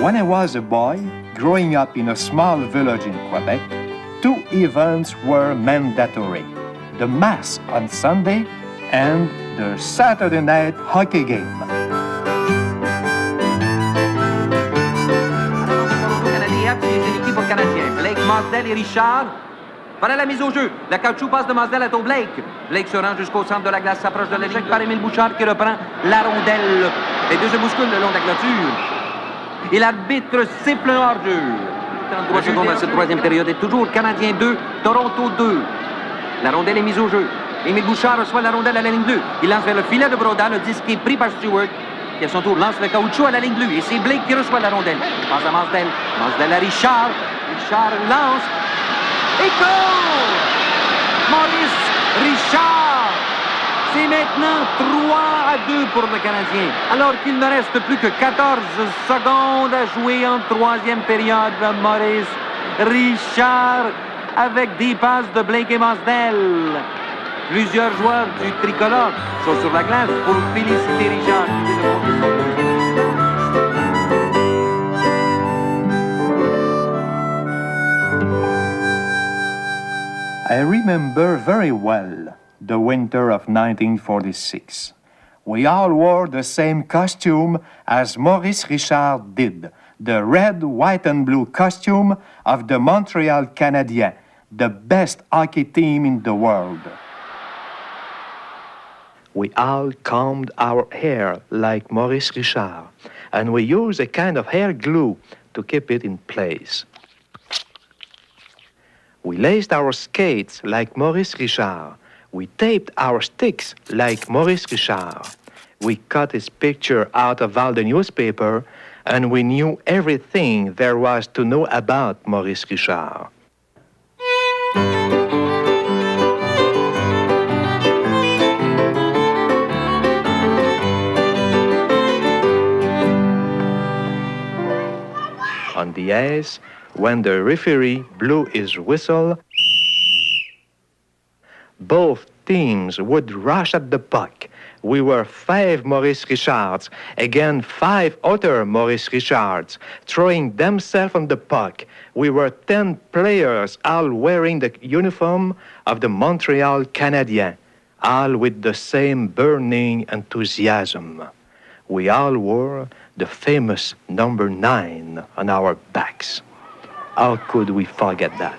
When I was a boy, growing up in a small village in Quebec, two events were mandatory: the Mass on Sunday and the Saturday night hockey game. C'est l'équipe au Canadien. Blake, Masdell et Richard. Voilà la mise au jeu. La caoutchouc passe de Masdell à Blake. Blake se rend jusqu'au centre de la glace, s'approche de l'échec par Émile Bouchard qui reprend la rondelle. Les deux se bousculent le long de la clôture. Et l'arbitre siffle hors-jeu. 33 secondes dans cette troisième période. Et toujours Canadien 2, Toronto 2. La rondelle est mise au jeu. Émile Bouchard reçoit la rondelle à la ligne bleue. Il lance vers le filet de Broda. Le disque est pris par Stewart, qui à son tour lance le caoutchouc à la ligne bleue. Et c'est Blake qui reçoit la rondelle. Passe à Masdell. Masdell à Richard. Richard lance. Et goal! Maurice Richard. C'est maintenant 3-2 pour le Canadien. Alors qu'il ne reste plus que 14 secondes à jouer en troisième période. Maurice Richard avec des passes de Blake et Masdell. Plusieurs joueurs du tricolore sont sur la glace pour féliciter Richard. I remember very well the winter of 1946. We all wore the same costume as Maurice Richard did, the red, white, and blue costume of the Montreal Canadiens, the best hockey team in the world. We all combed our hair like Maurice Richard, and we used a kind of hair glue to keep it in place. We laced our skates like Maurice Richard. We taped our sticks like Maurice Richard. We cut his picture out of all the newspaper, and we knew everything there was to know about Maurice Richard. On the ice, when the referee blew his whistle, both teams would rush at the puck. We were 5 Maurice Richards, again 5 other Maurice Richards, throwing themselves on the puck. We were 10 players, all wearing the uniform of the Montreal Canadiens, all with the same burning enthusiasm. We all wore the famous number 9 on our backs. How could we forget that?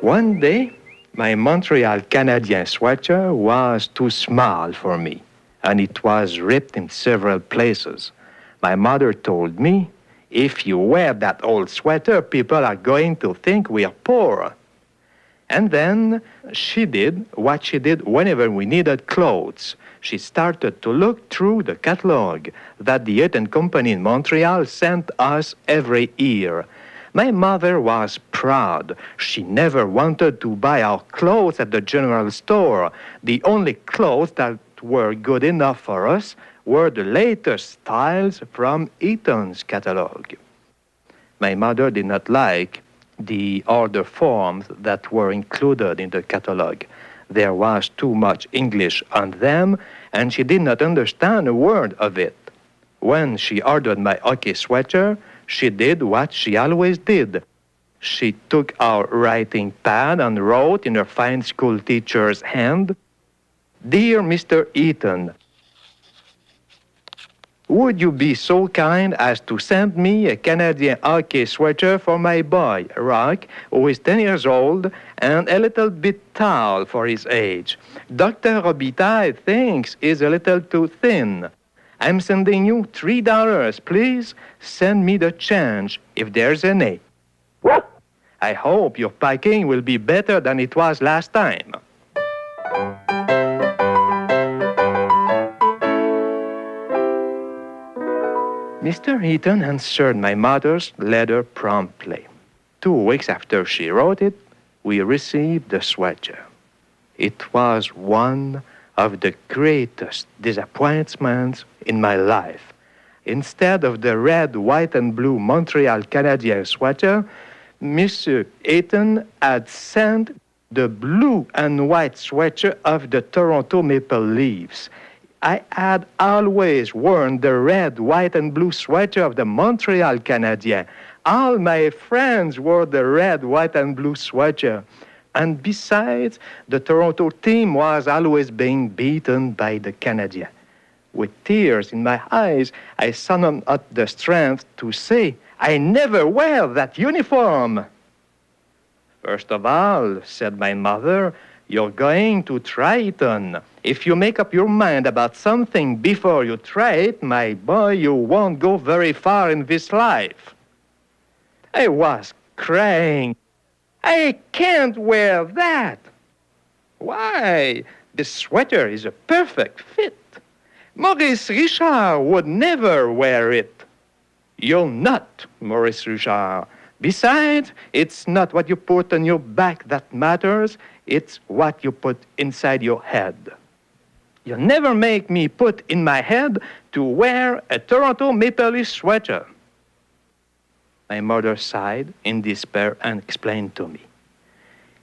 One day, my Montreal Canadien sweater was too small for me, and it was ripped in several places. My mother told me, "If you wear that old sweater, people are going to think we are poor." And then she did what she did whenever we needed clothes. She started to look through the catalog that the Eaton Company in Montreal sent us every year. My mother was proud. She never wanted to buy our clothes at the general store. The only clothes that were good enough for us were the latest styles from Eaton's catalog. My mother did not like the order forms that were included in the catalog. There was too much English on them, and she did not understand a word of it. When she ordered my hockey sweater, she did what she always did. She took our writing pad and wrote in her fine school teacher's hand, "Dear Mr. Eaton, would you be so kind as to send me a Canadian hockey sweater for my boy, Rock, who is 10 years old and a little bit tall for his age. Dr. Robitaille thinks he's a little too thin. I'm sending you $3, please. Send me the change, if there's any. I hope your packing will be better than it was last time." Mr. Eaton answered my mother's letter promptly. 2 weeks after she wrote it, we received the sweater. It was one of the greatest disappointments in my life. Instead of the red, white, and blue Montreal Canadien sweater, Monsieur Eaton had sent the blue and white sweater of the Toronto Maple Leafs. I had always worn the red, white, and blue sweater of the Montreal Canadiens. All my friends wore the red, white, and blue sweater. And besides, the Toronto team was always being beaten by the Canadiens. With tears in my eyes, I summoned up the strength to say, I never wear that uniform. First of all, said my mother, you're going to try it on. If you make up your mind about something before you try it, my boy, you won't go very far in this life. I was crying. I can't wear that. Why? This sweater is a perfect fit. Maurice Richard would never wear it. You're not Maurice Richard. Besides, it's not what you put on your back that matters, it's what you put inside your head. You never make me put in my head to wear a Toronto Maple Leaf sweater. My mother sighed in despair and explained to me,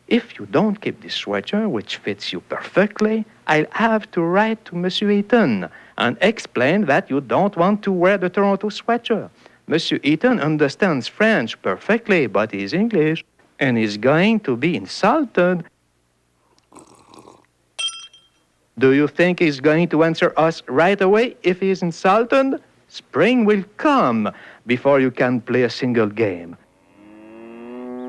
if you don't keep this sweater, which fits you perfectly, I'll have to write to Monsieur Eaton and explain that you don't want to wear the Toronto sweater. Monsieur Eaton understands French perfectly, but he's English, and he's going to be insulted. Do you think he's going to answer us right away if he's insulted? Spring will come before you can play a single game.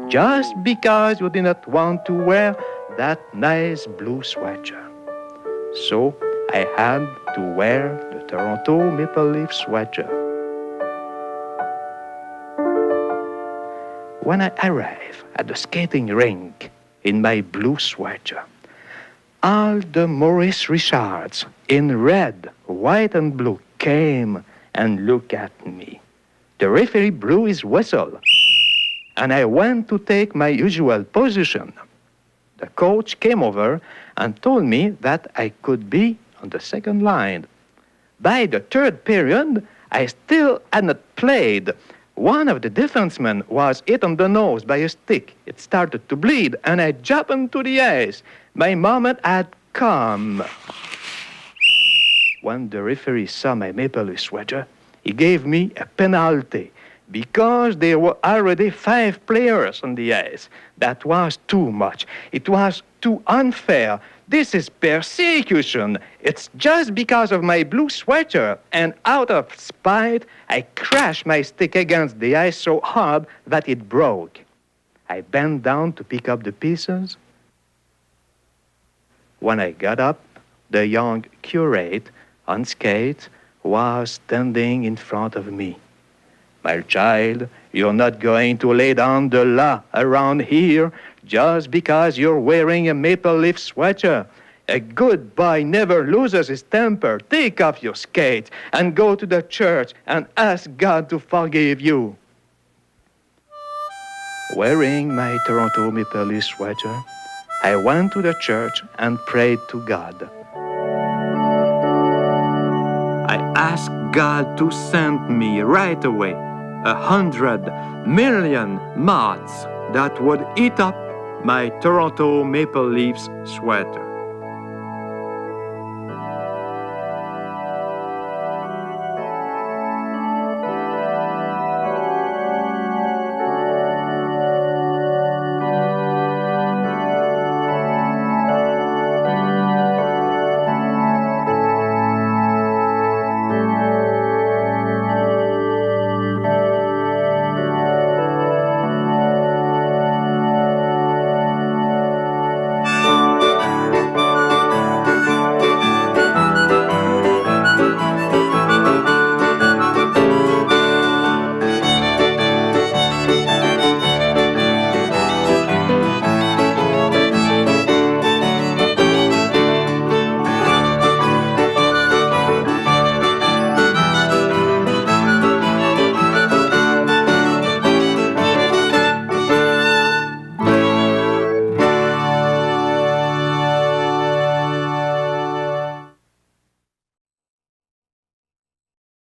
Just because you did not want to wear that nice blue sweater. So I had to wear the Toronto Maple Leaf sweater. When I arrived at the skating rink in my blue sweater, all the Maurice Richards in red, white, and blue came and looked at me. The referee blew his whistle, and I went to take my usual position. The coach came over and told me that I could be on the second line. By the third period, I still had not played. One of the defensemen was hit on the nose by a stick. It started to bleed, and I jumped into the ice. My moment had come. When the referee saw my Maple Leaf sweater, he gave me a penalty because there were already 5 players on the ice. That was too much. It was too unfair. This is persecution. It's just because of my blue sweater, and out of spite, I crashed my stick against the ice so hard that it broke. I bent down to pick up the pieces. When I got up, the young curate on skates was standing in front of me. My child, you're not going to lay down the law around here just because you're wearing a Maple Leaf sweater. A good boy never loses his temper. Take off your skates and go to the church and ask God to forgive you. Wearing my Toronto Maple Leaf sweater, I went to the church and prayed to God. I asked God to send me right away 100 million moths that would eat up my Toronto Maple Leafs sweater.